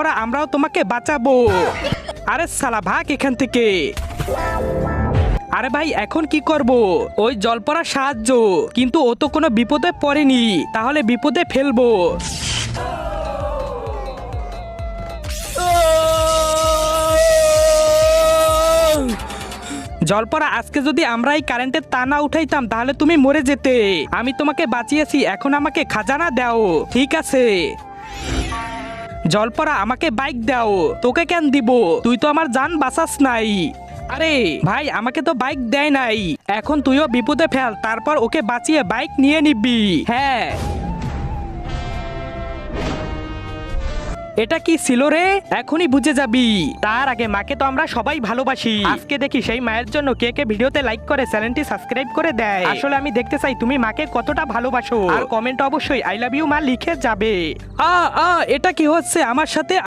তারপরে আমরাও তোমাকে বাঁচাবো। আরে শালা ভাগ এখান থেকে। আরে ভাই এখন কি করব? ওই জলপরার সাহায্য, কিন্তু ও তো কোনো বিপদে পড়েনি, তাহলে বিপদে ফেলবো। জলপরা আজকে যদি আমরা এই কারেন্টের তার না উঠাইতাম তাহলে তুমি মরে যেতে। আমি তোমাকে বাঁচিয়েছি, এখন আমাকে খাজানা দাও। ঠিক আছে জলপরা, আমাকে বাইক দাও। তোকে কেন দিব? তুই তো আমার জান বাঁচাস নাই। আরে ভাই আমাকে তো বাইক দেয় নাই, এখন তুইও বিপদে ফেল, তারপর ওকে বাঁচিয়ে বাইক নিয়ে নিবি। হ্যাঁ এটা কি ছিল রে? এখনই বুঝে যাবি। তার আগে মাকে তো আমরা সবাই ভালোবাসি। আজকে দেখি সেই মায়ের জন্য কে কে ভিডিওতে লাইক করে চ্যানেলটি সাবস্ক্রাইব করে দেয়। আসলে আমি দেখতে চাই তুমি মাকে কতটা ভালোবাসো। আর কমেন্ট অবশ্যই আই লাভ ইউ মা লিখে যাবে। এটা কি হচ্ছে আমার সাথে?